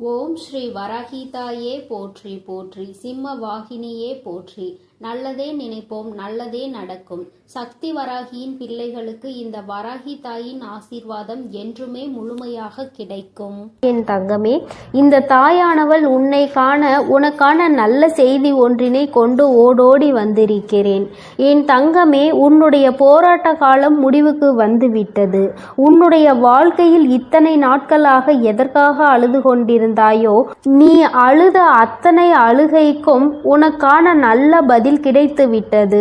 ஓம் ஸ்ரீ வராகிதாயே போற்றி போற்றி, சிம்ம வாகினியே போற்றி. நல்லதே நினைப்போம், நல்லதே நடக்கும். சக்தி வராகியின் பிள்ளைகளுக்கு இந்த வராகி தாயின் ஆசீர்வாதம் என்றுமே முழுமையாக கிடைக்கும். என் தங்கமே, இந்த தாயானவள் உன்னை காண உனக்கான நல்ல செய்தி ஒன்றினை கொண்டு ஓடோடி வந்திருக்கிறேன். என் தங்கமே, உன்னுடைய போராட்ட காலம் முடிவுக்கு வந்துவிட்டது. உன்னுடைய வாழ்க்கையில் இத்தனை நாட்களாக எதற்காக அழுது கொண்டிருந்தாயோ, நீ அழுத அத்தனை அழுகைக்கும் உனக்கான நல்ல பதில் கிடைத்து விட்டது.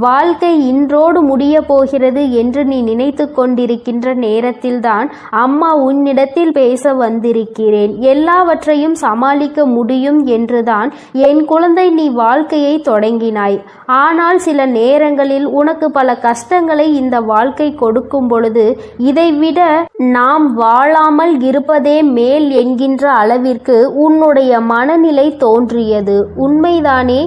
வாழ்க்கை இன்றோடு முடிய போகிறது என்று நீ நினைத்து கொண்டிருக்கின்ற நேரத்தில்தான் அம்மா உன்னிடத்தில் பேச வந்திருக்கிறேன். எல்லாவற்றையும் சமாளிக்க முடியும் என்றுதான் என் குழந்தை நீ வாழ்க்கையை தொடங்கினாய். ஆனால் சில நேரங்களில் உனக்கு பல கஷ்டங்களை இந்த வாழ்க்கை கொடுக்கும் பொழுது இதைவிட நாம் வாழாமல் இருப்பதே மேல் என்கின்ற அளவிற்கு உன்னுடைய மனநிலை தோன்றியது. உண்மைதானே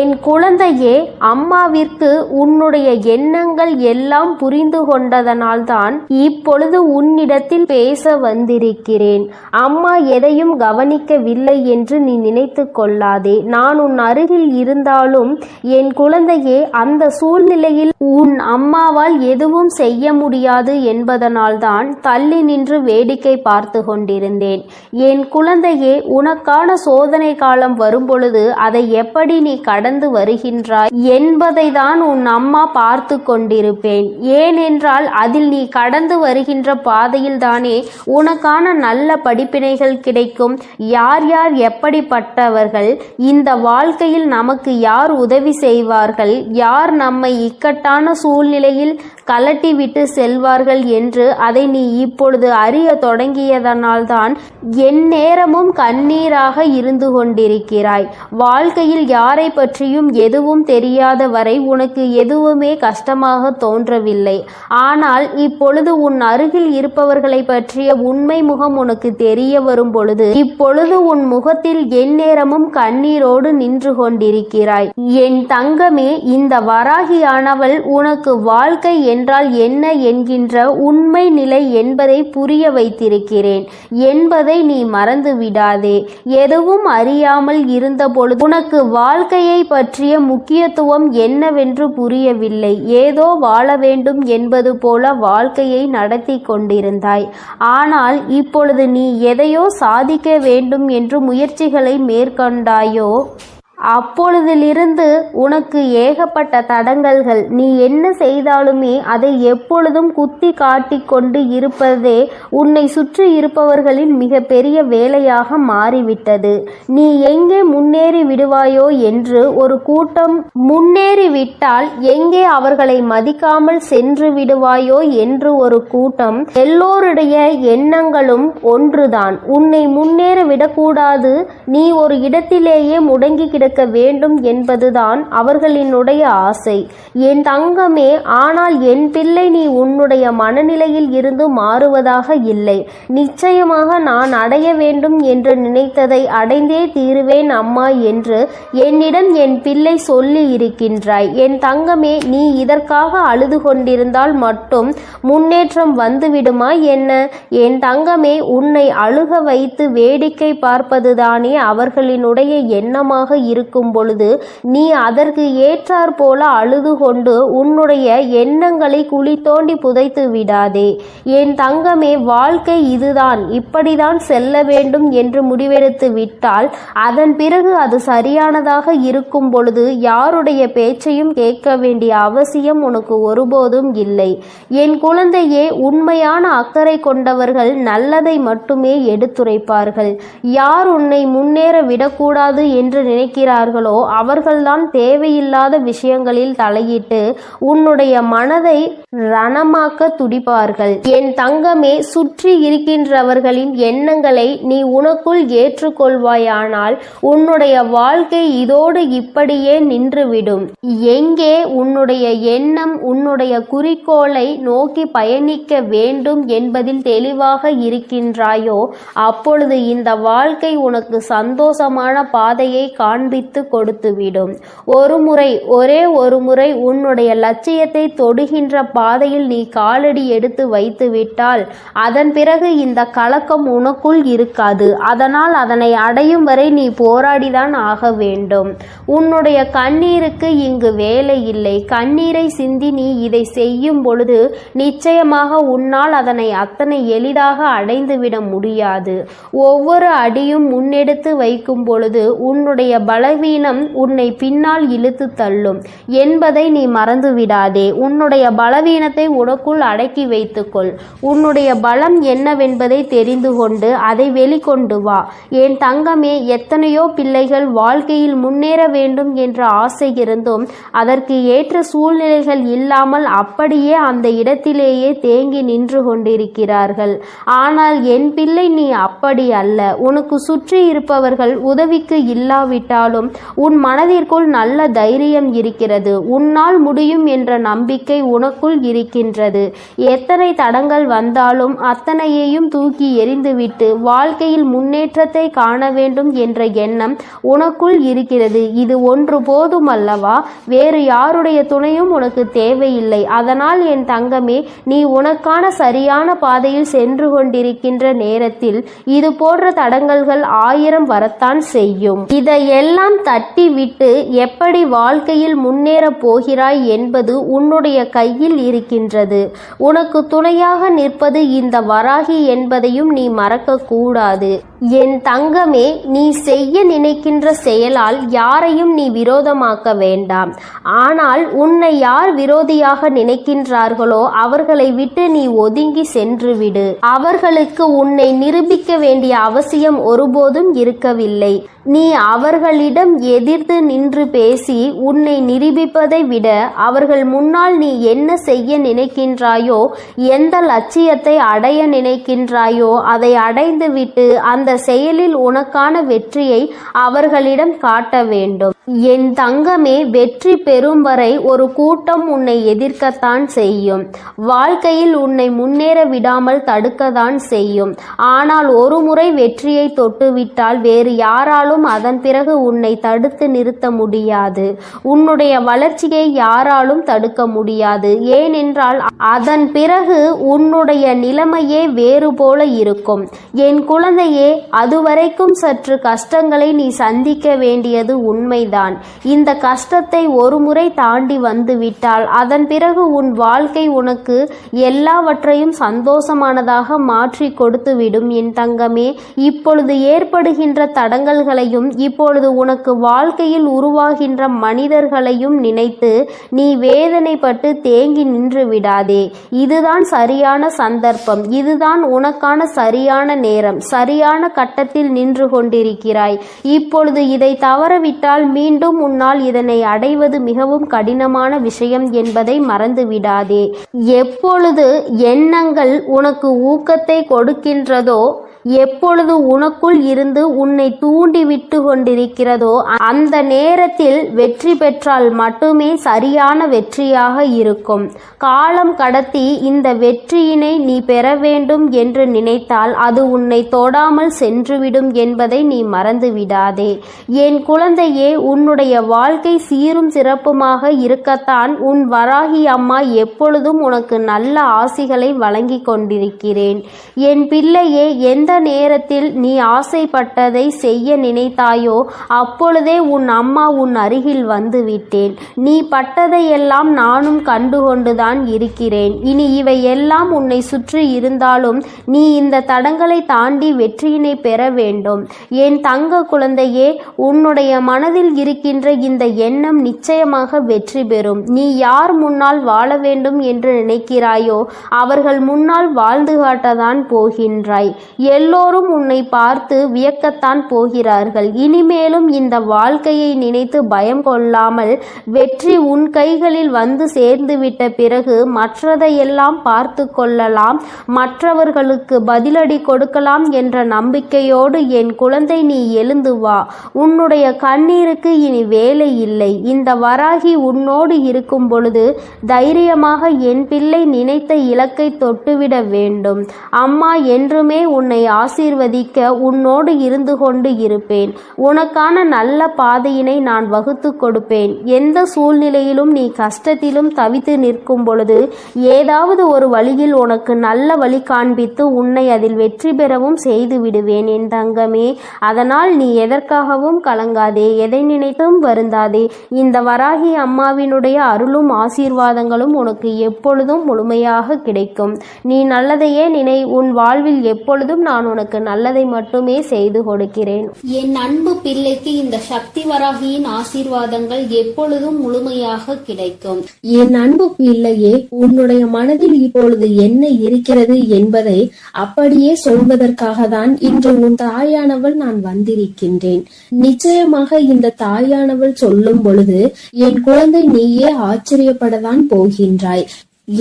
என் குழந்தையே? அம்மாவிற்கு உன்னுடைய எண்ணங்கள் எல்லாம் புரிந்து கொண்டதனால்தான் இப்பொழுது உன்னிடத்தில் பேச வந்திருக்கிறேன். அம்மா எதையும் கவனிக்கவில்லை என்று நீ நினைத்து கொள்ளாதே. நான் உன் அருகில் இருந்தாலும் என் குழந்தையே, அந்த சூழ்நிலையில் உன் அம்மாவால் எதுவும் செய்ய முடியாது என்பதனால்தான் தள்ளி நின்று வேடிக்கை பார்த்து கொண்டிருந்தேன். என் குழந்தையே, உனக்கான சோதனை காலம் வரும்பொழுது அதை எப்படி நீ கடந்து வருகின்றாய் என்பதை தான் உன் அம்மா பார்த்து கொண்டிருப்பேன். ஏனென்றால் அதில் நீ கடந்து வருகின்ற பாதையில் தானே உனக்கான நல்ல படிப்பினைகள் கிடைக்கும். யார் யார் எப்படிப்பட்டவர்கள், இந்த வாழ்க்கையில் நமக்கு யார் உதவி செய்வார்கள், யார் நம்மை இக்கட்டான சூழ்நிலையில் கலட்டிவிட்டு செல்வார்கள் என்று அதை நீ இப்பொழுது அறிய தொடங்கியதனால்தான் எந்நேரமும் கண்ணீராக இருந்து கொண்டிருக்கிறாய். வாழ்க்கையில் யாரை பற்றியும் எதுவும் தெரியாத வரை உனக்கு எதுவுமே கஷ்டமாக தோன்றவில்லை. ஆனால் இப்பொழுது உன் அருகில் இருப்பவர்களை பற்றிய உண்மை முகம் உனக்கு தெரிய வரும் பொழுது இப்பொழுது உன் முகத்தில் எந்நேரமும் கண்ணீரோடு நின்று கொண்டிருக்கிறாய். என் தங்கமே, இந்த வராகியானவள் உனக்கு வாழ்க்கை என்றால் என்ன என்கின்ற உண்மை நிலை என்பதை புரிய வைத்திருக்கிறேன் என்பதை நீ மறந்து விடாதே. எதுவும் அறியாமல் இருந்த பொழுது உனக்கு வாழ்க்கையை பற்றிய முக்கியத்துவம் என்னவென்று புரியவில்லை. ஏதோ வாழ வேண்டும் என்பது போல வாழ்க்கையை நடத்தி கொண்டிருந்தாய். ஆனால் இப்பொழுது நீ எதையோ சாதிக்க வேண்டும் என்று முயற்சிகளை மேற்கொண்டாயோ, அப்பொழுதிலிருந்து உனக்கு ஏகப்பட்ட தடங்கல்கள். நீ என்ன செய்தாலுமே அதை எப்பொழுதும் குத்தி காட்டி கொண்டு இருப்பதே உன்னை சுற்றி இருப்பவர்களின் மிக பெரிய வேலையாக மாறிவிட்டது. நீ எங்கே முன்னேறி விடுவாயோ என்று ஒரு கூட்டம் முன்னேறிவிட்டால் எங்கே அவர்களை மதிக்காமல் சென்று விடுவாயோ என்று ஒரு கூட்டம். எல்லோருடைய எண்ணங்களும் ஒன்றுதான், உன்னை முன்னேற விடக்கூடாது, நீ ஒரு இடத்திலேயே முடங்கி கிடக்க வேண்டும் என்பதுதான் அவர்களினுடைய ஆசை. என் தங்கமே, ஆனால் என் பிள்ளை, நீ உன்னுடைய மனநிலையில் இருந்து மாறுவதாக இல்லை. நிச்சயமாக நான் அடைய வேண்டும் என்று நினைத்ததை அடைந்தே தீருவேன் அம்மா என்று என்னிடம் என் பிள்ளை சொல்லி இருக்கின்றாய். என் தங்கமே, நீ இதற்காக அழுது கொண்டிருந்தால் மட்டும் முன்னேற்றம் வந்துவிடுமா என்ன? என் தங்கமே, உன்னை அழுக வைத்து வேடிக்கை பார்ப்பதுதானே அவர்களினுடைய எண்ணமாக இருக்கும் பொழுது நீ அதற்கு ஏற்றாற் போல அழுது கொண்டு உன்னுடைய எண்ணங்களை குழி தோண்டி புதைத்து விடாதே. என் தங்கமே, வாழ்க்கை இதுதான், இப்படிதான் செல்ல வேண்டும் என்று முடிவெடுத்து விட்டால் அதன் பிறகு அது சரியானதாக இருக்கும் பொழுது யாருடைய பேச்சையும் கேட்க வேண்டிய அவசியம் உனக்கு ஒருபோதும் இல்லை. என் குழந்தையே, உண்மையான அக்கறை கொண்டவர்கள் நல்லதை மட்டுமே எடுத்துரைப்பார்கள். யார் உன்னை முன்னேற விடக்கூடாது என்று நினைக்கிறார்களோ அவர்கள்தான் தேவையில்லாத விஷயங்களில் தலையிட்டு உன்னுடைய மனதை ரணமாக்க துடிப்பார்கள். என் தங்கமே, சுற்றி இருக்கின்றவர்களின் எண்ணங்களை நீ உனக்குள் ஏற்றுக்கொள்வாயானால் உன்னுடைய வாழ்க்கை இதோடு இப்படியே நின்றுவிடும். எங்கே உன்னுடைய எண்ணம் உன்னுடைய குறிக்கோளை நோக்கி பயணிக்க வேண்டும் என்பதில் தெளிவாக இருக்கின்றாயோ அப்பொழுது இந்த வாழ்க்கை உனக்கு சந்தோஷமான பாதையை காண்பி ஆரம்பித்து கொடுத்துவிடும். ஒரே ஒரு முறை உன்னுடைய லட்சியத்தை தொடுகின்ற பாதையில் நீ காலடி எடுத்து வைத்து விட்டால் அதன் பிறகு இந்த கலக்கம் உனக்குள் இருக்காது. அதனால் அதனை அடையும் வரை நீ போராடிதான் ஆக வேண்டும். உன்னுடைய கண்ணீருக்கு இங்கு வேலை இல்லை. கண்ணீரை சிந்தி நீ இதை செய்யும் பொழுது நிச்சயமாக உன்னால் அதனை அத்தனை எளிதாக அடைந்துவிட முடியாது. ஒவ்வொரு அடியும் முன்னெடுத்து வைக்கும் பொழுது உன்னுடைய பலவீனம் உன்னை பின்னால் இழுத்து தள்ளும் என்பதை நீ மறந்துவிடாதே. உன்னுடைய பலவீனத்தை உனக்குள் அடக்கி வைத்துக்கொள். உன்னுடைய பலம் என்னவென்பதை தெரிந்து கொண்டு அதை வெளிக்கொண்டு வா. என் தங்கமே, எத்தனையோ பிள்ளைகள் வாழ்க்கையில் முன்னேற வேண்டும் என்ற ஆசை இருந்தும் அதற்கு ஏற்ற சூழ்நிலைகள் இல்லாமல் அப்படியே அந்த இடத்திலேயே தேங்கி நின்று கொண்டிருக்கிறார்கள். ஆனால் என் பிள்ளை, நீ அப்படி அல்ல. உனக்கு சுற்றி இருப்பவர்கள் உதவிக்கு இல்லாவிட்டாலும் உன் மனதிற்குள் நல்ல தைரியம் இருக்கிறது. உன்னால் முடியும் என்ற நம்பிக்கை உனக்குள் இருக்கின்றது. எத்தனை தடங்கள் வந்தாலும் அத்தனையையும் தூக்கி எறிந்துவிட்டு வாழ்க்கையில் முன்னேற்றத்தை காண வேண்டும் என்ற எண்ணம் உனக்குள் இருக்கிறது. இது ஒன்று போதும் அல்லவா? வேறு யாருடைய துணையும் உனக்கு தேவையில்லை. அதனால் என் தங்கமே, நீ உனக்கான சரியான பாதையில் சென்று கொண்டிருக்கின்ற நேரத்தில் இது போன்ற தடங்கல்கள் 1000 வரத்தான் செய்யும். இதையெல்லாம் தட்டி விட்டு எப்படி வாழ்க்கையில் முன்னேற போகிறாய் என்பது உன்னுடைய கையில் இருக்கின்றது. உனக்கு துணையாக நிற்பது இந்த வராகி என்பதையும் நீ மறக்க கூடாது. என் தங்கமே, நீ செய்ய நினைக்கின்ற செயலால் யாரையும் நீ விரோதமாக்க வேண்டாம். ஆனால் உன்னை யார் விரோதியாக நினைக்கின்றார்களோ அவர்களை விட்டு நீ ஒதுங்கி சென்றுவிடு. அவர்களுக்கு உன்னை நிரூபிக்க வேண்டிய அவசியம் ஒருபோதும் இருக்கவில்லை. நீ அவர்களிடம் எதிர்த்து நின்று பேசி உன்னை நிரூபிப்பதை விட அவர்கள் முன்னால் நீ என்ன செய்ய நினைக்கின்றாயோ, எந்த லட்சியத்தை அடைய நினைக்கின்றாயோ அதை அடைந்துவிட்டு அந்த செயலில் உனக்கான வெற்றியை அவர்களிடம் காட்ட வேண்டும். என் தங்கமே, வெற்றி பெறும் வரை ஒரு கூட்டம் உன்னை எதிர்க்கத்தான் செய்யும். வாழ்க்கையில் உன்னை முன்னேற விடாமல் தடுக்கத்தான் செய்யும். ஆனால் ஒரு முறை வெற்றியை தொட்டுவிட்டால் வேறு யாராலும் அதன் பிறகு உன்னை தடுத்து நிறுத்த முடியாது. உன்னுடைய வளர்ச்சியை யாராலும் தடுக்க முடியாது. ஏனென்றால் அதன் பிறகு உன்னுடைய நிலைமையே வேறு போல இருக்கும். என் குழந்தையே, அதுவரைக்கும் சற்று கஷ்டங்களை நீ சந்திக்க வேண்டியது உண்மைதான். இந்த கஷ்டத்தை ஒரு முறை தாண்டி வந்துவிட்டால் அதன் பிறகு உன் வாழ்க்கை உனக்கு எல்லாவற்றையும் சந்தோஷமானதாக மாற்றி கொடுத்துவிடும். என் தங்கமே, இப்பொழுது ஏற்படுகின்ற தடங்கல்களையும் இப்பொழுது உனக்கு வாழ்க்கையில் உருவாகின்ற மனிதர்களையும் நினைத்து நீ வேதனைப்பட்டு தேங்கி நின்று விடாதே. இதுதான் சரியான சந்தர்ப்பம். இதுதான் உனக்கான சரியான நேரம். சரியான கட்டத்தில் நின்று கொண்டிருக்கிறாய். இப்பொழுது இதை தவறவிட்டால் மீண்டும் உன்னால் இதனை அடைவது மிகவும் கடினமான விஷயம் என்பதை மறந்து விடாதே. எப்பொழுது எண்ணங்கள் உனக்கு ஊக்கத்தை கொடுக்கின்றதோ, எப்பொழுது உனக்குள் இருந்து உன்னை தூண்டி விட்டு கொண்டிருக்கிறதோ அந்த நேரத்தில் வெற்றி பெற்றால் மட்டுமே சரியான வெற்றியாக இருக்கும். காலம் கடத்தி இந்த வெற்றியினை நீ பெற வேண்டும் என்று நினைத்தால் அது உன்னை தொடாமல் சென்றுவிடும் என்பதை நீ மறந்து விடாதே. என் குழந்தையே, உன்னுடைய வாழ்க்கை சீரும் சிறப்புமாக இருக்கத்தான் உன் வராகி அம்மா எப்பொழுதும் உனக்கு நல்ல ஆசிகளை வழங்கி கொண்டிருக்கிறேன். என் பிள்ளையே, எந்த நேரத்தில் நீ ஆசைப்பட்டதை செய்ய நினைத்தாயோ அப்பொழுதே உன் அம்மா உன் அருகில் வந்து விட்டேன். நீ பட்டதையெல்லாம் நானும் கண்டுகொண்டுதான் இருக்கிறேன். இனி இவை எல்லாம் உன்னை சுற்றி இருந்தாலும் நீ இந்த தடங்களை தாண்டி வெற்றியினை பெற வேண்டும். என் தங்க குழந்தையே, உன்னுடைய மனதில் இருக்கின்ற இந்த எண்ணம் நிச்சயமாக வெற்றி பெறும். நீ யார் முன்னால் வாழ வேண்டும் என்று நினைக்கிறாயோ அவர்கள் முன்னால் வாழ்ந்து காட்டத்தான் போகின்றாய். எல்லோரும் உன்னை பார்த்து வியக்கத்தான் போகிறார்கள். இனிமேலும் இந்த வாழ்க்கையை நினைத்து பயம் கொள்ளாமல் வெற்றி உன் கைகளில் வந்து சேர்ந்துவிட்ட பிறகு மற்றதையெல்லாம் பார்த்து கொள்ளலாம், மற்றவர்களுக்கு பதிலடி கொடுக்கலாம் என்ற நம்பிக்கை நம்பிக்கையோடு என் குழந்தை நீ எழுந்து வா. உன்னுடைய கண்ணீருக்கு இனி வேலை இல்லை. இந்த வராகி உன்னோடு இருக்கும் பொழுது தைரியமாக என் பிள்ளை நினைத்த இலக்கை தொட்டுவிட வேண்டும். அம்மா என்றுமே உன்னை ஆசீர்வதிக்க உன்னோடு இருந்து கொண்டு இருப்பேன். உனக்கான நல்ல பாதையினை நான் வகுத்து கொடுப்பேன். எந்த சூழ்நிலையிலும் நீ கஷ்டத்திலும் தவித்து நிற்கும் பொழுது ஏதாவது ஒரு வழியில் உனக்கு நல்ல வழி காண்பித்து உன்னை அதில் வெற்றி பெறவும் செய்து விடுவேன் என் தங்கமே. அதனால் நீ எதற்காகவும் கலங்காதே, எதை நினைத்தும் வருந்தாதே. இந்த வராகி அம்மாவினுடைய அருளும் ஆசீர்வாதங்களும் உனக்கு எப்பொழுதும் முழுமையாக கிடைக்கும். நீ நல்லதையே நினை. உன் வாழ்வில் எப்பொழுதும் நான் உனக்கு நல்லதை மட்டுமே செய்து கொடுக்கிறேன். என் அன்பு பிள்ளைக்கு இந்த சக்தி வராகியின் ஆசீர்வாதங்கள் எப்பொழுதும் முழுமையாக கிடைக்கும். என் அன்பு பிள்ளையே, உன்னுடைய மனதில் இப்பொழுது என்ன இருக்கிறது என்பதை அப்படியே சொல்வதற்காக தான் இன்று உன் தாயானவள் நான் வந்திருக்கின்றேன். நிச்சயமாக இந்த தாயானவள் சொல்லும் பொழுது என் குழந்தை நீயே ஆச்சரியப்படத்தான் போகின்றாய்.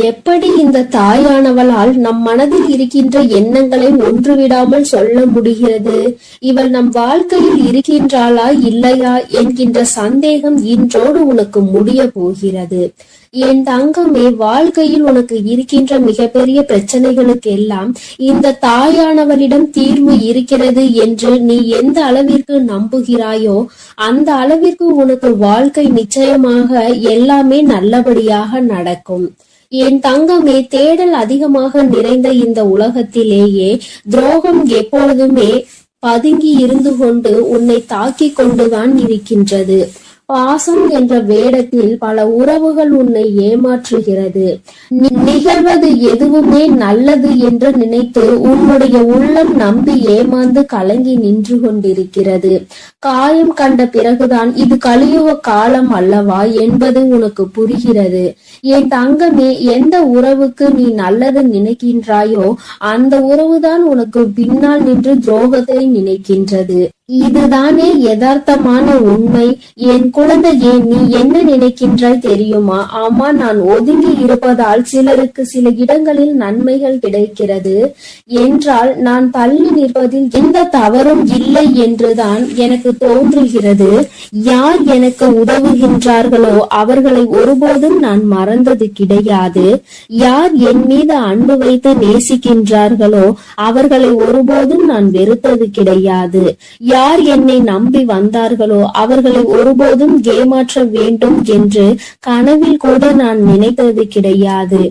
எப்படி இந்த தாயானவளால் நம் மனதில் இருக்கின்ற எண்ணங்களை ஒன்றுவிடாமல் சொல்ல முடிகிறது? இவள் நம் வாழ்க்கையில் இருக்கின்றாளா இல்லையா என்கின்ற சந்தேகம் இன்றோடு உனக்கு முடிய போகிறது. என் தங்கமே, வாழ்க்கையில் உனக்கு இருக்கின்ற மிகப்பெரிய பிரச்சனைகளுக்கு எல்லாம் இந்த தாயானவரிடம் தீர்வு இருக்கிறது என்று நீ எந்த அளவிற்கு நம்புகிறாயோ அந்த அளவிற்கு உனக்கு வாழ்க்கை நிச்சயமாக எல்லாமே நல்லபடியாக நடக்கும். என் தங்கமே, தேடல் அதிகமாக நிறைந்த இந்த உலகத்திலேயே துரோகம் எப்பொழுதுமே பதுங்கி இருந்து கொண்டு உன்னை தாக்கி கொண்டுதான் இருக்கின்றது. பாசம் என்ற வேடத்தில் பல உறவுகள் உன்னை ஏமாற்றுகிறது. நிகழ்வது எதுவுமே நல்லது என்று நினைத்து உன்னுடைய உள்ளம் நம்பி ஏமாந்து கலங்கி நின்று கொண்டிருக்கிறது. காயம் கண்ட பிறகுதான் இது கலியுக காலம் அல்லவா என்பது உனக்கு புரிகிறது. என் தங்கமே, எந்த உறவுக்கு நீ நல்லது நினைக்கின்றாயோ அந்த உறவுதான் உனக்கு பின்னால் நின்று துரோகத்தை நினைக்கின்றது. இதுதானே யதார்த்தமான உண்மை. என் குழந்தையே, நீ என்ன நினைக்கின்றாய் தெரியுமா? ஆமா, நான் ஒதுங்கி இருப்பதால் சிலருக்கு சில இடங்களில் நன்மைகள் கிடைக்கிறது என்றால் நான் தள்ளி நிற்பதில் எந்த தவறும் இல்லை என்றுதான் எனக்கு தோன்றுகிறது. யார் எனக்கு உதவுகின்றார்களோ அவர்களை ஒருபோதும் நான் மறந்தது கிடையாது. யார் என் மீது அன்பு வைத்து நேசிக்கின்றார்களோ அவர்களை ஒருபோதும் நான் வெறுத்தது கிடையாது. யார் என்னை நம்பி வந்தார்களோ அவர்களை ஒருபோதும் ஏமாற்ற வேண்டும் என்று கனவில் கூட நான் நினைத்தது கிடையாது.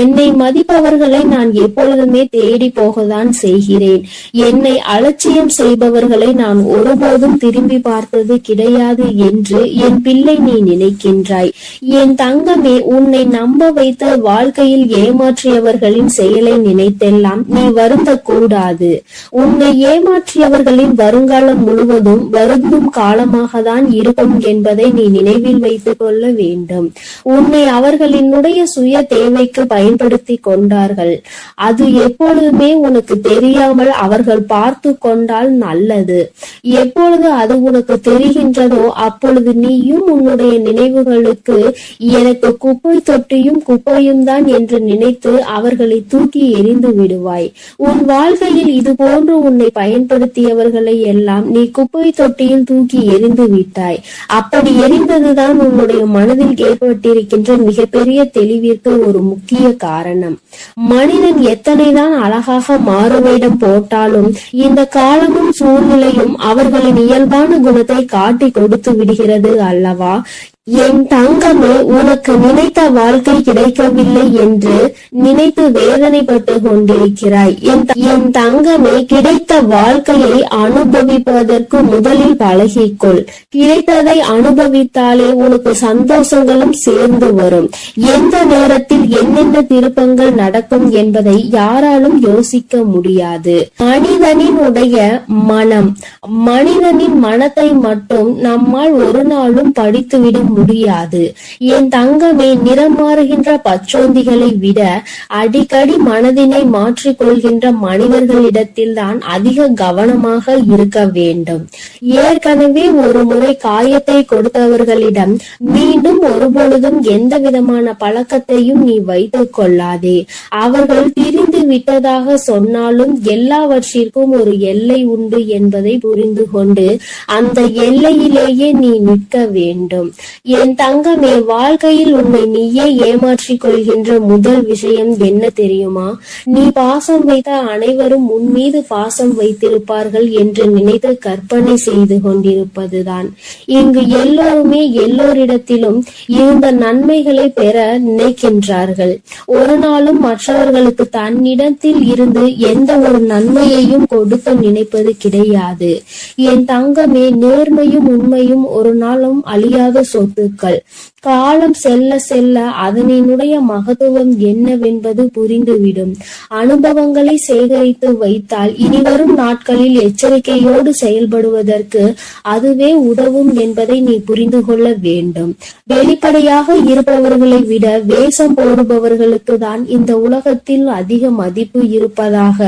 என்னை மதிப்பவர்களை நான் எப்பொழுதுமே தேடி போகத்தான் செய்கிறேன். என்னை அலட்சியம் செய்பவர்களை நான் ஒருபோதும் திரும்பி பார்த்தது கிடையாது என்று என் பிள்ளை நீ நினைக்கின்றாய். என் தங்கமே, உன்னை நம்ப வைத்த வாழ்க்கையில் ஏமாற்றியவர்களின் செயலை நினைத்தெல்லாம் நீ வருந்த கூடாது. உன்னை ஏமாற்றியவர்களின் வருங்கால முழுவதும் வருந்தும் காலமாக தான் இருக்கும் என்பதை நீ நினைவில் வைத்துக் கொள்ள வேண்டும். உன்னை அவர்களினுடைய சுய தேவைக்கு பயன்படுத்தி கொண்டார்கள். அது எப்பொழுதுமே உனக்கு தெரியாமல் அவர்கள் பார்த்து கொண்டால் நல்லது. எப்பொழுது அது உனக்கு தெரிகின்றதோ அப்பொழுது நீயும் உன்னுடைய நினைவுகளுக்கு எனக்கு குப்பை தொட்டியும் குப்பையும் தான் என்று நினைத்து அவர்களை தூக்கி எறிந்து விடுவாய். உன் வாழ்க்கையில் இது போன்று உன்னை பயன்படுத்தியவர்களை எல்லாம் நீ குப்பை தொட்டியில் தூக்கி எரிந்து விட்டாய். அப்படி எரிந்ததுதான் உன்னுடைய மனதில் ஏற்பட்டிருக்கின்ற மிகப்பெரிய தெளிவிற்கு ஒரு முக்கிய காரணம். மனிதன் எத்தனைதான் அழகாக மாறுவேடம் போட்டாலும் இந்த காலமும் சூழ்நிலையும் அவர்களின் இயல்பான குணத்தை காட்டி கொடுத்து விடுகிறது அல்லவா? என் தங்கமே, உனக்கு நினைத்த வாழ்க்கை கிடைக்கவில்லை என்று நினைத்து வேதனைப்பட்டு கொண்டிருக்கிறாய். என் தங்கமே, கிடைத்த வாழ்க்கையை அனுபவிப்பதற்கு முதலில் பழகிக்கொள். கிடைத்ததை அனுபவித்தாலே உனக்கு சந்தோஷங்களும் சேர்ந்து வரும். எந்த நேரத்தில் என்னென்ன திருப்பங்கள் நடக்கும் என்பதை யாராலும் யோசிக்க முடியாது. மனிதனினுடைய மனம், மனிதனின் மனத்தை மட்டும் நம்மால் ஒரு நாளும் படித்துவிட முடியாது. என் தங்கமே, நிறம் மாறுகின்ற பச்சோந்திகளை விட அடிக்கடி மனதினை மாற்றிக்கொள்கின்ற மனிதர்களிடத்தில் தான் அதிக கவனமாக இருக்க வேண்டும். ஏற்கனவே ஒரு முறை காயத்தை கொடுத்தவர்களிடம் மீண்டும் ஒருபொழுதும் எந்த விதமான பழக்கத்தையும் நீ வைத்துக் கொள்ளாதே. அவர்கள் பிரிந்து விட்டதாக சொன்னாலும் எல்லாவற்றிற்கும் ஒரு எல்லை உண்டு என்பதை புரிந்து கொண்டு அந்த எல்லையிலேயே நீ நிற்க வேண்டும். என் தங்கமே, வாழ்க்கையில் உன்னை நீயே ஏமாற்றிக் கொள்கின்ற முதல் விஷயம் என்ன தெரியுமா? நீ பாசம் வைத்த அனைவரும் உன் மீது பாசம் வைத்திருப்பார்கள் என்று நினைத்து கற்பனை செய்து கொண்டிருப்பதுதான். இங்கு எல்லோருமே எல்லோரிடத்திலும் இருந்த நன்மைகளை பெற நினைக்கின்றார்கள். ஒரு நாளும் மற்றவர்களுக்கு தன்னிடத்தில் இருந்து எந்த ஒரு நன்மையையும் கொடுக்க நினைப்பது கிடையாது. என் தங்கமே, நேர்மையும் உண்மையும் ஒரு நாளும் அழியாத சொத்துக்கள். காலம் செல்ல செல்ல அதனுடைய மகத்துவம் என்னவென்பது புரிந்துவிடும். அனுபவங்களை சேகரித்து வைத்தால் இனிவரும் நாட்களில் எச்சரிக்கையோடு செயல்படுவதற்கு அதுவே உதவும் என்பதை நீ புரிந்து கொள்ள வேண்டும். வெளிப்படையாக இருப்பவர்களை விட வேஷம் போடுபவர்களுக்கு தான் இந்த உலகத்தில் அதிக மதிப்பு இருப்பதாக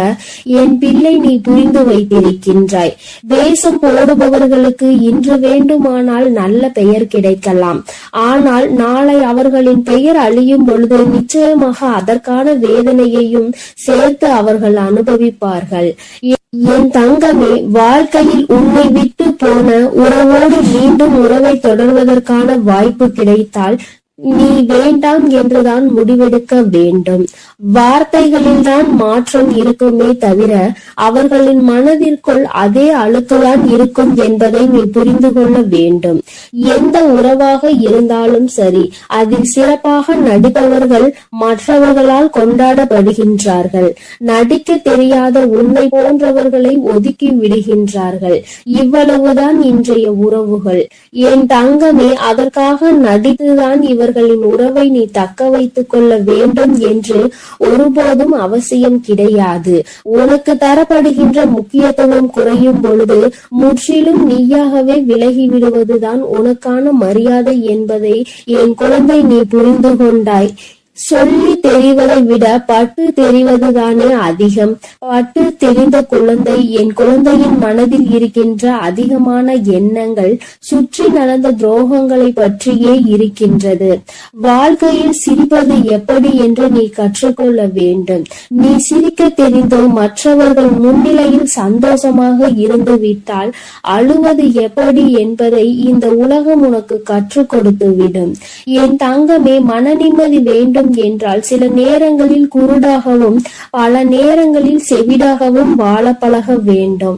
என் பிள்ளை நீ புரிந்து வைத்திருக்கின்றாய். வேஷம் போடுபவர்களுக்கு இன்று வேண்டுமானால் நல்ல பெயர் கிடைக்கலாம். ஆனால் நாளை அவர்களின் பெயர் அழியும் பொழுது நிச்சயமாக அதற்கான வேதனையையும் சேர்த்து அவர்கள் அனுபவிப்பார்கள். என் தங்கமே, வாழ்க்கையில் உன்னை விட்டு போன உறவோடு மீண்டும் உறவை தொடர்வதற்கான வாய்ப்பு கிடைத்தால் நீ வேண்டாம் என்றுதான் முடிவெடுக்க வேண்டும். வார்த்தைகளில் தான் மாற்றம் இருக்குமே தவிர அவர்களின் மனதிற்குள் அதே அழுக்குதான் இருக்கும் என்பதை நீ புரிந்து கொள்ள வேண்டும். எந்த உறவாக இருந்தாலும் சரி, அதில் சிறப்பாக நடிப்பவர்கள் மற்றவர்களால் கொண்டாடப்படுகின்றார்கள். நடிக்க தெரியாத உன்னை போன்றவர்களை ஒதுக்கி விடுகின்றார்கள். இவ்வளவுதான் இன்றைய உறவுகள். என் தங்கமே, அதற்காக நடித்துதான் இவர்களின் உறவை நீ தக்க வைத்துக் கொள்ள வேண்டும் என்று ஒருபோதும் அவசியம் கிடையாது. உனக்கு தரப்படுகின்ற முக்கியத்துவம் குறையும் பொழுது முற்றிலும் நீயாகவே விலகி விடுவதுதான் உனக்கான மரியாதை என்பதை என் குழந்தை நீ புரிந்து கொண்டாய். சொல்லி தெரிவதை விட பட்டு தெரிவதுதானே அதிகம். பட்டு தெரிந்த குழந்தை, என் குழந்தையின் மனதில் இருக்கின்ற அதிகமான எண்ணங்கள் சுற்றி நடந்த துரோகங்களை பற்றியே இருக்கின்றது. வாழ்க்கையில் சிரிப்பது எப்படி என்று நீ கற்றுக்கொள்ள வேண்டும். நீ சிரிக்க தெரிந்தோ மற்றவர்கள் முன்னிலையில் சந்தோஷமாக இருந்து விட்டால் அழுவது எப்படி என்பதை இந்த உலகம் உனக்கு கற்றுக் கொடுத்து விடும். என் தங்கமே, மன நிம்மதி வேண்டும் என்றால் சில நேரங்களில் குருடாகவும் பல நேரங்களில் செவிடாகவும் வாழ பழக வேண்டும்.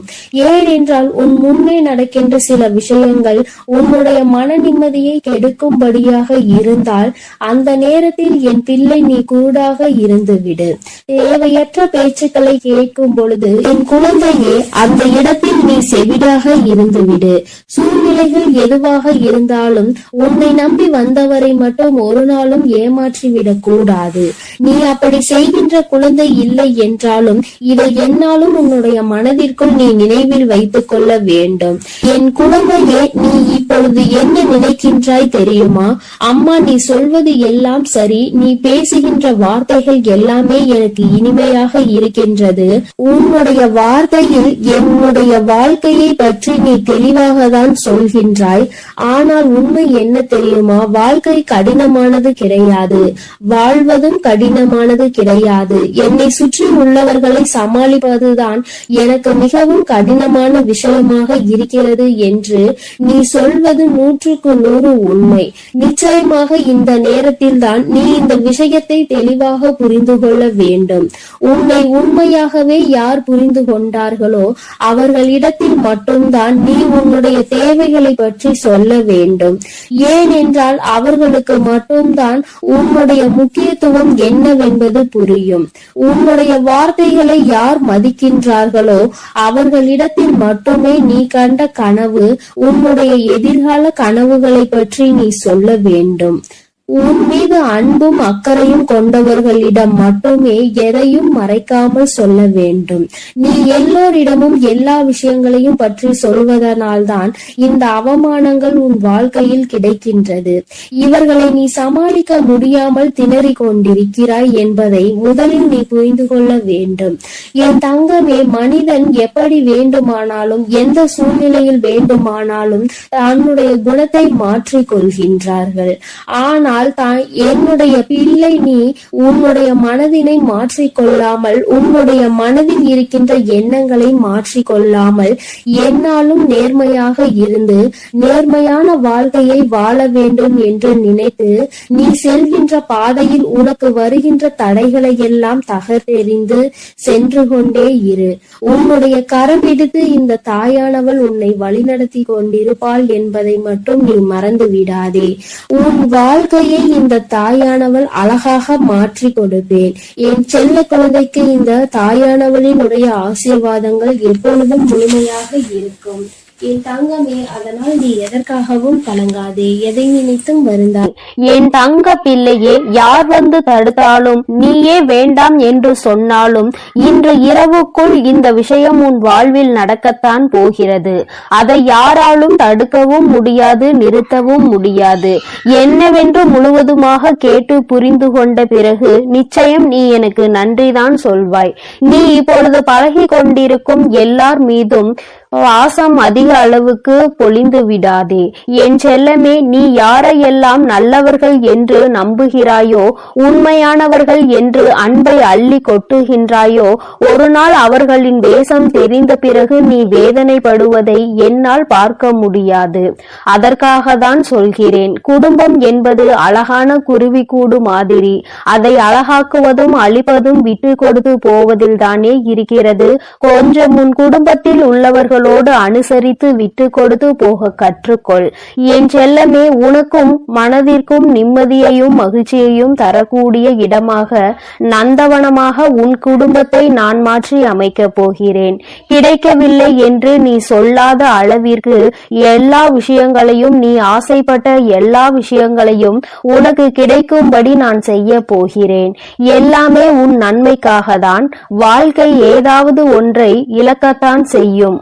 ஏனென்றால் உன் முன்னே நடக்கின்ற சில விஷயங்கள் உன்னுடைய மன நிம்மதியை கெடுக்கும்படியாக இருந்தால் அந்த நேரத்தில் என் பிள்ளை நீ குருடாக இருந்துவிடு. தேவையற்ற பேச்சுக்களை கேட்கும் பொழுது என் குழந்தையே அந்த இடத்தில் நீ செவிடாக இருந்துவிடு. சூழ்நிலைகள் எதுவாக இருந்தாலும் உன்னை நம்பி வந்தவரை மட்டும் ஒரு நாளும் ஏமாற்றிவிட கூடாது. நீ அப்படி செய்கின்ற குழந்தை இல்லை என்றாலும் இதை என்னாலும் உன்னுடைய மனதிற்குள் நீ நினைவில் வைத்துக் கொள்ள வேண்டும். என் குழந்தையே, நீ இப்பொழுது என்ன நினைக்கின்றாய் தெரியுமா? அம்மா, நீ சொல்வது எல்லாம் சரி, நீ பேசுகின்ற வார்த்தைகள் எல்லாமே எனக்கு இனிமையாக இருக்கின்றது. உன்னுடைய வார்த்தையில் என்னுடைய வாழ்க்கையை பற்றி நீ தெளிவாக தான் சொல்கின்றாய். ஆனால் உண்மை என்ன தெரியுமா? வாழ்க்கை கடினமானது கிடையாது. வாழ்வதும் கடினமானது கிடையாது. என்னை சுற்றி உள்ளவர்களை சமாளிப்பதுதான் எனக்கு மிகவும் கடினமான விஷயமாக இருக்கிறது என்று நீ சொல்வது 100% உண்மை. நிச்சயமாக இந்த நேரத்தில் தான் நீ இந்த விஷயத்தை தெளிவாக புரிந்து கொள்ள வேண்டும். உன்னை உண்மையாகவே யார் புரிந்து கொண்டார்களோ அவர்களிடத்தில் மட்டும்தான் நீ உன்னுடைய தேவைகளை பற்றி சொல்ல வேண்டும். ஏனென்றால் அவர்களுக்கு மட்டும்தான் உன்னுடைய முக்கியத்துவம் என்னவென்பது புரியும். உன்னுடைய வார்த்தைகளை யார் மதிக்கின்றார்களோ அவர்களிடத்தில் மட்டுமே நீ கண்ட கனவு, உன்னுடைய எதிர்கால கனவுகளை பற்றி நீ சொல்ல வேண்டும். உன் மீது அன்பும் அக்கறையும் கொண்டவர்களிடம் மட்டுமே எதையும் மறைக்காமல் சொல்ல வேண்டும். நீ எல்லோரிடமும் எல்லா விஷயங்களையும் பற்றி சொல்வதனால்தான் இந்த அவமானங்கள் உன் வாழ்க்கையில் கிடைக்கின்றது. இவர்களை நீ சமாளிக்க முடியாமல் திணறிக் கொண்டிருக்கிறாய் என்பதை முதலில் நீ புரிந்து கொள்ள வேண்டும். என் தங்கமே, மனிதன் எப்படி வேண்டுமானாலும் எந்த சூழ்நிலையில் வேண்டுமானாலும் தன்னுடைய குணத்தை மாற்றிக் கொள்கின்றார்கள். ஆனால் என்னுடைய பிள்ளை, நீ உன்னுடைய மனதினை மாற்றிக்கொள்ளாமல், உன்னுடைய மனதில் இருக்கின்ற எண்ணங்களை மாற்றிக்கொள்ளாமல் என்னாலும் நேர்மையாக இருந்து நேர்மையான வாழ்க்கையை வாழ வேண்டும் என்று நினைத்து நீ செல்கின்ற பாதையில் உனக்கு வருகின்ற தடைகளை எல்லாம் தகர்த்தெறிந்து சென்று கொண்டே இரு. உன்னுடைய கரம் பிடித்து இந்த தாயானவள் உன்னை வழிநடத்தி கொண்டிருப்பாள் என்பதை மட்டும் நீ மறந்து விடாதே. உன் வாழ்க்கை இந்த தாயானவள் அழகாக மாற்றி கொடுப்பேன். என் செல்ல குழந்தைக்கு இந்த தாயானவளினுடைய ஆசீர்வாதங்கள் எப்பொழுதும் முழுமையாக இருக்கும். என் தங்கமே, அதனால் நீ எதற்காகவும் கலங்காதே, எதை நினைத்தும் வருந்தாய். என் தங்க பிள்ளையே, யார் வந்து தடுத்தாலும், நீயே வேண்டாம் என்று சொன்னாலும், இன்று இரவுக்குள் இந்த விஷயம் உன் வாழ்வில் நடக்கத்தான் போகிறது. அதை யாராலும் தடுக்கவும் முடியாது, நிறுத்தவும் முடியாது. என்னவென்று முழுவதுமாக கேட்டு புரிந்து கொண்ட பிறகு நிச்சயம் நீ எனக்கு நன்றிதான் சொல்வாய். நீ இப்பொழுது பழகி கொண்டிருக்கும் எல்லார் மீதும் வாசம் அதிக அளவுக்கு பொழிந்து விடாதே. என் செல்லமே, நீ யாரையெல்லாம் நல்லவர்கள் என்று நம்புகிறாயோ, உண்மையானவர்கள் என்று அன்பை அள்ளி கொட்டுகின்றாயோ, ஒரு நாள் அவர்களின் வேஷம் தெரிந்த பிறகு நீ வேதனைப்படுவதை என்னால் பார்க்க முடியாது. அதற்காக தான் சொல்கிறேன். குடும்பம் என்பது அழகான குருவி கூடு மாதிரி. அதை அழகாக்குவதும் அழிப்பதும் விட்டு கொடுத்து போவதில் தானே இருக்கிறது. கொஞ்சம் உன் குடும்பத்தில் உள்ளவர்கள் அனுசரித்து விட்டு கொடுத்து போக கற்றுக்கொள். என் செல்லமே, உனக்கும் மனதிற்கும் நிம்மதியையும் மகிழ்ச்சியையும் தரக்கூடிய இடமாக, நந்தவனமாக உன் குடும்பத்தை நான் மாற்றி அமைக்கப் போகிறேன். கிடைக்கவில்லை என்று நீ சொல்லாத அளவிற்கு எல்லா விஷயங்களையும், நீ ஆசைப்பட்ட எல்லா விஷயங்களையும் உனக்கு கிடைக்கும்படி நான் செய்ய போகிறேன். எல்லாமே உன் நன்மைக்காக தான். வாழ்க்கை ஏதாவது ஒன்றை இழக்கத்தான் செய்யும்.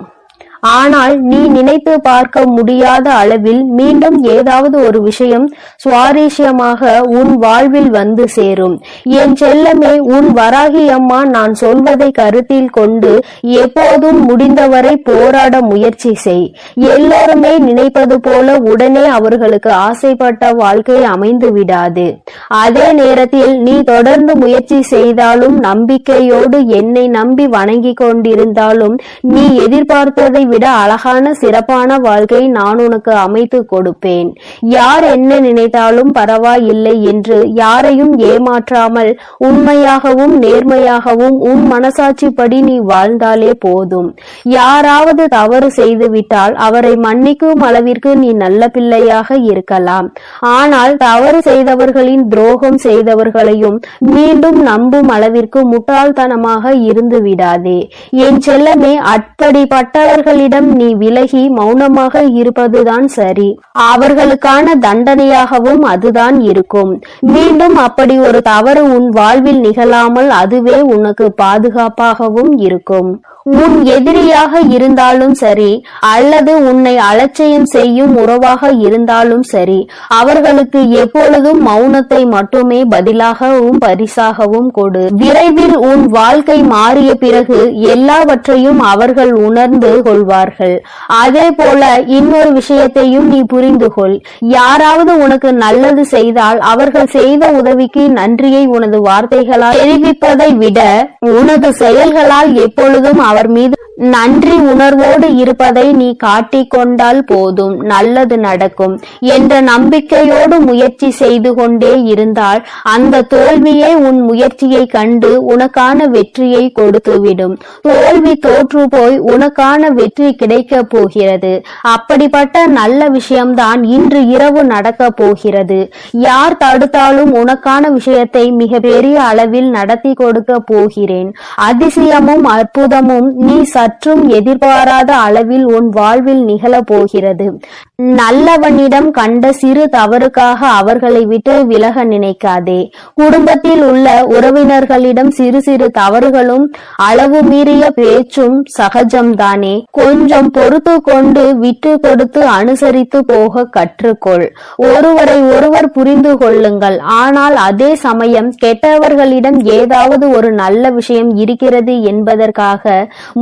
ஆனால் நீ நினைத்து பார்க்க முடியாத அளவில் மீண்டும் ஏதாவது ஒரு விஷயம் சுவாரஸ்யமாக உன் வாழ்வில் வந்து சேரும். என் செல்லமே, உன் வராகி அம்மா நான் சொல்வதை கருத்தில் கொண்டு எப்போதும் முடிந்தவரை போராட முயற்சி செய். எல்லோருமே நினைப்பது போல உடனே அவர்களுக்கு ஆசைப்பட்ட வாழ்க்கை அமைந்து விடாது. அதே நேரத்தில் நீ தொடர்ந்து முயற்சி செய்தாலும், நம்பிக்கையோடு என்னை நம்பி வணங்கி கொண்டிருந்தாலும், நீ எதிர்பார்த்ததை விட அழகான சிறப்பான வாழ்க்கை நான் உனக்கு அமைத்து கொடுப்பேன். யார் என்ன நினைத்தாலும் பரவாயில்லை என்று யாரையும் ஏமாற்றாமல் உண்மையாகவும் நேர்மையாகவும் உன் மனசாட்சிப்படி நீ வாழ்ந்தாலே போதும். யாராவது தவறு செய்துவிட்டால் அவரை மன்னிக்கும் அளவிற்கு நீ நல்ல பிள்ளையாக இருக்கலாம். ஆனால் தவறு செய்தவர்களின் துரோகம் செய்தவர்களையும் மீண்டும் நம்பும் அளவிற்கு முட்டாள்தனமாக இருந்து விடாதே. என் செல்லமே, அப்படிப்பட்டவர்களிடம் நீ விலகி மௌனமாக இருப்பதுதான் சரி. அவர்களுக்கான தண்டனையாகவும் அதுதான் இருக்கும். மீண்டும் அப்படி ஒரு தவறு உன் வாழ்வில் நிகழாமல் அதுவே உனக்கு பாதுகாப்பாகவும் இருக்கும். உன் எதிரியாக இருந்தாலும் சரி, அல்லது உன்னை அலட்சியம் செய்யும் உறவாக இருந்தாலும் சரி, அவர்களுக்கு எப்பொழுதும் மௌனத்தை மட்டுமே பதிலாகவும் பரிசாகவும் கொடு. விரைவில் உன் வாழ்க்கை மாறிய பிறகு எல்லாவற்றையும் அவர்கள் உணர்ந்து கொள்வார்கள். அதே போல இன்னொரு விஷயத்தையும் நீ புரிந்து கொள். யாராவது உனக்கு நல்லது செய்தால் அவர்கள் செய்த உதவிக்கு நன்றியை உனது வார்த்தைகளால் தெரிவிப்பதை விட உனது செயல்களால் எப்பொழுதும் அவர் மீது நன்றி உணர்வோடு இருப்பதை நீ காட்டிக்கொண்டால் போதும், நல்லது நடக்கும் என்ற நம்பிக்கையோடு முயற்சி செய்து கொண்டே இருந்தால் அந்த தோல்வியே உன் முயற்சியை கண்டு உனக்கான வெற்றியை கொடுத்துவிடும். தோல்வி தோற்று போய் உனக்கான வெற்றி கிடைக்க போகிறது. அப்படிப்பட்ட நல்ல விஷயம்தான் இன்று இரவு நடக்க போகிறது. யார் தடுத்தாலும் உனக்கான விஷயத்தை மிக பெரிய அளவில் நடத்தி கொடுக்க போகிறேன். அதிசயமும் அற்புதமும் நீ சற்றும் எதிர்பாராத அளவில் உன் வாழ்வில் நிகழப் போகிறது. நல்லவனிடம் கண்ட சிறு தவறுக்காக அவர்களை விட்டு விலக நினைக்காதே. குடும்பத்தில் உள்ள உறவினர்களிடம் சிறு சிறு தவறுகளும் அளவு மீறிய பேச்சும் சகஜம்தானே. கொஞ்சம் பொறுத்து கொண்டு விட்டு கொடுத்து அனுசரித்து போக கற்றுக்கொள். ஒருவரை ஒருவர் புரிந்து கொள்ளுங்கள். ஆனால் அதே சமயம் கெட்டவர்களிடம் ஏதாவது ஒரு நல்ல விஷயம் இருக்கிறது என்பதற்காக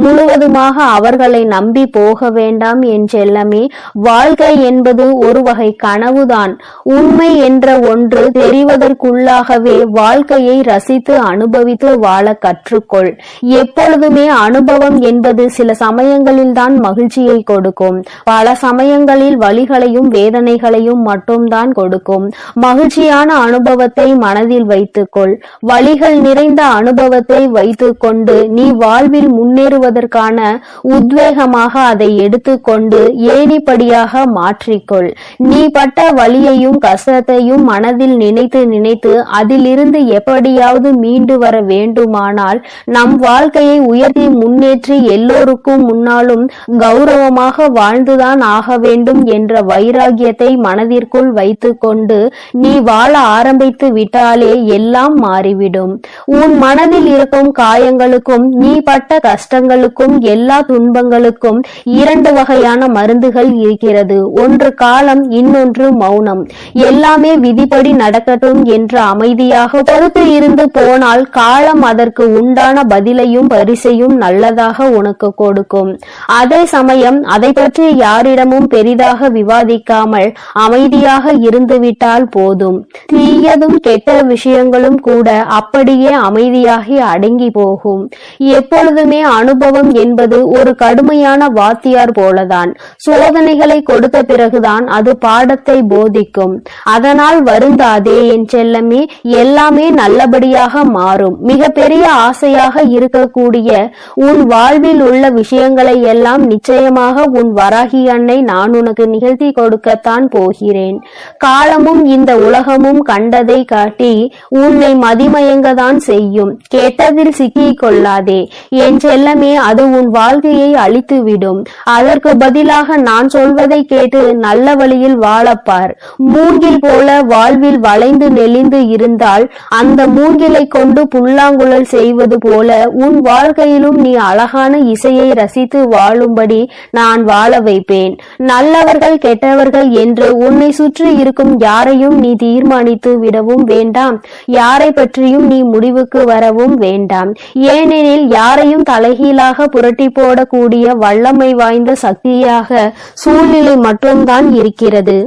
முழுவதுமாக அவர்களை நம்பி போக வேண்டாம் என் செல்லமே. வாழ்க்கை என்பது ஒரு வகை கனவுதான். உண்மை என்ற ஒன்று தெரிவதற்குள்ளாகவே வாழ்க்கையை ரசித்து அனுபவித்து வாழ கற்றுக்கொள். எப்பொழுதுமே அனுபவம் என்பது சில சமயங்களில் தான் மகிழ்ச்சியை கொடுக்கும். பல சமயங்களில் வலிகளையும் வேதனைகளையும் மட்டும்தான் கொடுக்கும். மகிழ்ச்சியான அனுபவத்தை மனதில் வைத்துக்கொள். வலிகள் நிறைந்த அனுபவத்தை வைத்துக்கொண்டு நீ வாழ்வில் முன்னேறுவதற்கான உத்வேகமாக அதை எடுத்துக்கொண்டு ஏணிப்படியாக மாற்றிக்கொள். நீ பட்ட வலியையும் கஷ்டத்தையும் மனதில் நினைத்து நினைத்து அதிலிருந்து எப்படியாவது மீண்டு வர வேண்டுமானால் நம் வாழ்க்கையை உயர்த்தி முன்னேற்றி எல்லோருக்கும் முன்னாலும் கௌரவமாக வாழ்ந்துதான் ஆக வேண்டும் என்ற வைராகியத்தை மனதிற்குள் வைத்துக்கொண்டு நீ வாழ ஆரம்பித்து விட்டாலே எல்லாம் மாறிவிடும். உன் மனதில் இருக்கும் காயங்களுக்கும் நீ பட்ட கஷ்டங்களுக்கும் எல்லா துன்பங்களுக்கும் இரண்டு வகையான மருந்துகள் இருக்கிறது. ஒன்று காலம், இன்னொன்று மௌனம். எல்லாமே விதிப்படி நடக்கட்டும் என்று அமைதியாக பொறுத்து இருந்து போனால் காலம் அதற்கு உண்டான பதிலையும் பரிசையும் நல்லதாக உனக்கு கொடுக்கும். அதே சமயம் அதை பற்றி யாரிடமும் பெரிதாக விவாதிக்காமல் அமைதியாக இருந்துவிட்டால் போதும். தீயதும் கெட்ட விஷயங்களும் கூட அப்படியே அமைதியாகி அடங்கி போகும். எப்பொழுதுமே அனுபவம் என்பது ஒரு கடுமையான வாத்தியார் போலதான். சோதனைகளை கொடுத்த பிறகுதான் அது பாடத்தை போதிக்கும். அதனால் வருந்தாதே என் செல்லமே. எல்லாமே நல்லபடியாக மாறும். மிகப்பெரிய ஆசையாக இருக்கக்கூடிய உன் வாழ்வில் உள்ள விஷயங்களை எல்லாம் நிச்சயமாக உன் வராகி அன்னை நான் உனக்கு நிகழ்த்தி கொடுக்கத்தான் போகிறேன். காலமும் இந்த உலகமும் கண்டதை காட்டி உன்னை மதிமயங்கதான் செய்யும். கெட்டதில் சிக்கிக் கொள்ளாதே என் செல்லமே. அது உன் வாழ்க்கையை அழித்துவிடும். அதற்கு பதிலாக நான் சொல்வதை கேட்டு நல்ல வழியில் வாழப்பார். மூங்கில் போல வாழ்வில் வளைந்து நெளிந்து இருந்தால் அந்த மூங்கிலை கொண்டு புல்லாங்குழல் செய்வது போல உன் வாழ்க்கையிலும் நீ அழகான இசையை ரசித்து வாழும்படி நான் வாழ வைப்பேன். நல்லவர்கள் கெட்டவர்கள் என்று உன்னை சுற்றி இருக்கும் யாரையும் நீ தீர்மானித்து விடவும் வேண்டாம். யாரை பற்றியும் நீ முடிவுக்கு வரவும் வேண்டாம். ஏனெனில் யாரையும் தலைகீழாக புரட்டி போடக்கூடிய வல்லமை வாய்ந்த சக்தியாக சூழ்நிலை மட்டும்தான் இருக்கிறது.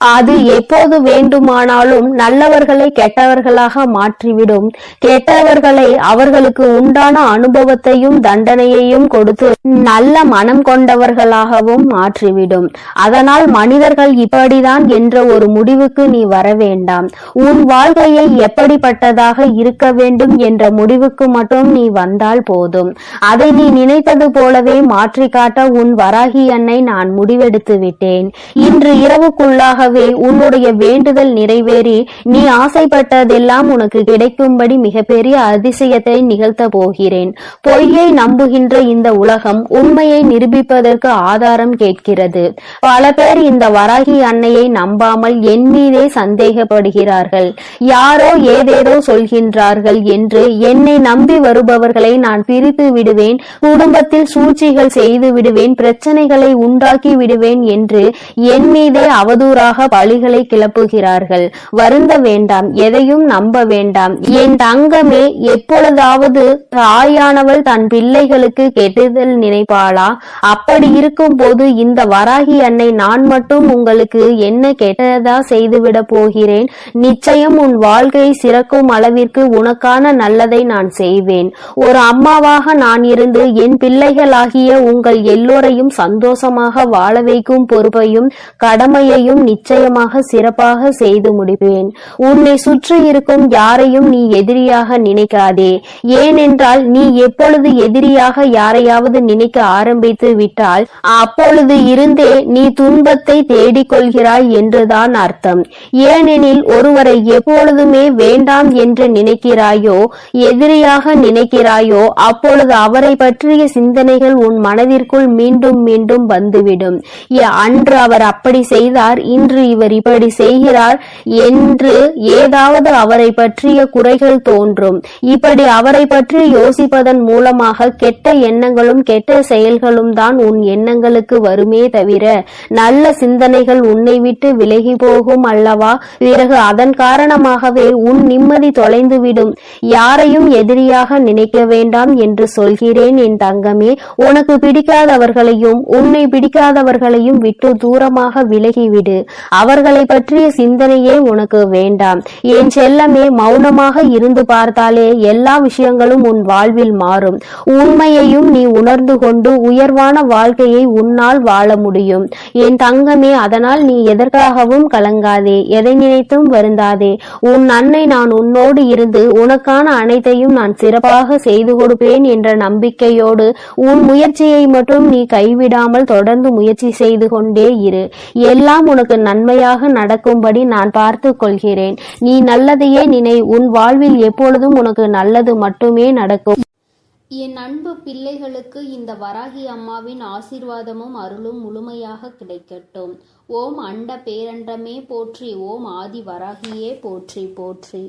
அது எப்போது வேண்டுமானாலும் நல்லவர்களை கெட்டவர்களாக மாற்றிவிடும். கெட்டவர்களை அவர்களுக்கு உண்டான அனுபவத்தையும் தண்டனையையும் கொடுத்து நல்ல மனம் கொண்டவர்களாகவும் மாற்றிவிடும். அதனால் மனிதர்கள் இப்படிதான் என்ற ஒரு முடிவுக்கு நீ வர வேண்டாம். உன் வாழ்க்கையை எப்படிப்பட்டதாக இருக்க வேண்டும் என்ற முடிவுக்கு மட்டும் நீ வந்தால் போதும். அதை நீ நினைத்தது போலவே மாற்றி காட்ட உன் வராகி அன்னை நான் முடிவெடுத்து விட்டேன். இன்று இரவுக்குள்ளாக உன்னுடைய வேண்டுதல் நிறைவேறி நீ ஆசைப்பட்டதெல்லாம் உனக்கு கிடைக்கும்படி மிகப்பெரிய அதிசயத்தை நிகழ்த்த போகிறேன். பொய்யை நம்புகின்ற இந்த உலகம் உண்மையை நிரூபிப்பதற்கு ஆதாரம் கேட்கிறது. பல பேர் இந்த வராகி அன்னையை நம்பாமல் என் மீதே சந்தேகப்படுகிறார்கள். யாரோ ஏதேதோ சொல்கின்றார்கள் என்று என்னை நம்பி வருபவர்களை நான் பிரித்து விடுவேன். குடும்பத்தில் சூழ்ச்சிகள் செய்து விடுவேன். பிரச்சனைகளை உண்டாக்கி விடுவேன் என்று என் மீதே அவதூறாக பழிகளை கிளப்புகிறார்கள். வருந்த வேண்டாம். எதையும் நம்ப வேண்டாம். என் தங்கமே, எப்பொழுதாவது தாயானவள் தன் பிள்ளைகளுக்கு கெடுதல் நினைப்பாளா? அப்படி இருக்கும் போது இந்த வராகி அன்னை நான் மட்டும் உங்களுக்கு என்ன கெட்டதா செய்துவிட போகிறேன்? நிச்சயம் உன் வாழ்க்கை சிறக்கும் அளவிற்கு உனக்கான நல்லதை நான் செய்வேன். ஒரு அம்மாவாக நான் இருந்து என் பிள்ளைகளாகிய உங்கள் எல்லோரையும் சந்தோஷமாக வாழ வைக்கும் பொறுப்பையும் கடமையையும் நிச்சயம் நிச்சயமாக சிறப்பாக செய்து முடிப்பேன். உன்னை சுற்றி இருக்கும் யாரையும் நீ எதிரியாக நினைக்காதே. ஏனென்றால் நீ எப்பொழுது எதிரியாக யாரையாவது நினைக்க ஆரம்பித்து விட்டால் அப்பொழுது இருந்தே நீ துன்பத்தை தேடிக்கொள்கிறாய் என்றுதான் அர்த்தம். ஏனெனில் ஒருவரை எப்பொழுதுமே வேண்டாம் என்று நினைக்கிறாயோ, எதிரியாக நினைக்கிறாயோ, அப்பொழுது அவரை பற்றிய சிந்தனைகள் உன் மனதிற்குள் மீண்டும் மீண்டும் வந்துவிடும். அன்று அவர் அப்படி செய்தார், இன்று இவர் இப்படி செய்கிறார் என்று ஏதாவது அவரை பற்றிய குறைகள் தோன்றும். இப்படி அவரை பற்றி யோசிப்பதன் மூலமாக கெட்ட எண்ணங்களும் கெட்ட செயல்களும் தான் உன் எண்ணங்களுக்கு வருமே தவிர நல்ல சிந்தனைகள் உன்னை விட்டு விலகி போகும் அல்லவா? பிறகு அதன் காரணமாகவே உன் நிம்மதி தொலைந்துவிடும். யாரையும் எதிரியாக நினைக்க வேண்டாம் என்று சொல்கிறேன் என் தங்கமே. உனக்கு பிடிக்காதவர்களையும் உன்னை பிடிக்காதவர்களையும் விட்டு தூரமாக விலகிவிடு. அவர்களை பற்றிய சிந்தனையே உனக்கு வேண்டாம். என் செல்லமே, மௌனமாக இருந்து பார்த்தாலே எல்லா விஷயங்களும் உன் வாழ்வில் மாறும். உண்மையையும் நீ உணர்ந்து கொண்டு உயர்வான வாழ்க்கையை உன்னால் வாழ முடியும் என் தங்கமே. அதனால் நீ எதற்காகவும் கலங்காதே, எதை நினைத்தும் வருந்தாதே. உன் அன்னை நான் உன்னோடு இருந்து உனக்கான அனைத்தையும் நான் சிறப்பாக செய்து கொடுப்பேன் என்ற நம்பிக்கையோடு உன் முயற்சியை மட்டும் நீ கைவிடாமல் தொடர்ந்து முயற்சி செய்து கொண்டே இரு. எல்லாம் உனக்கு நன்மையாக நடக்கும்படி நான் பார்த்து கொள்கிறேன். நீ நல்லதையே நினை. உன் வாழ்வில் எப்பொழுதும் உனக்கு நல்லது மட்டுமே நடக்கும். என் அன்பு பிள்ளைகளுக்கு இந்த வராகி அம்மாவின் ஆசீர்வாதமும் அருளும் முழுமையாக கிடைக்கட்டும். ஓம் அண்ட பேரண்டமே போற்றி. ஓம் ஆதி வராகியே போற்றி போற்றி.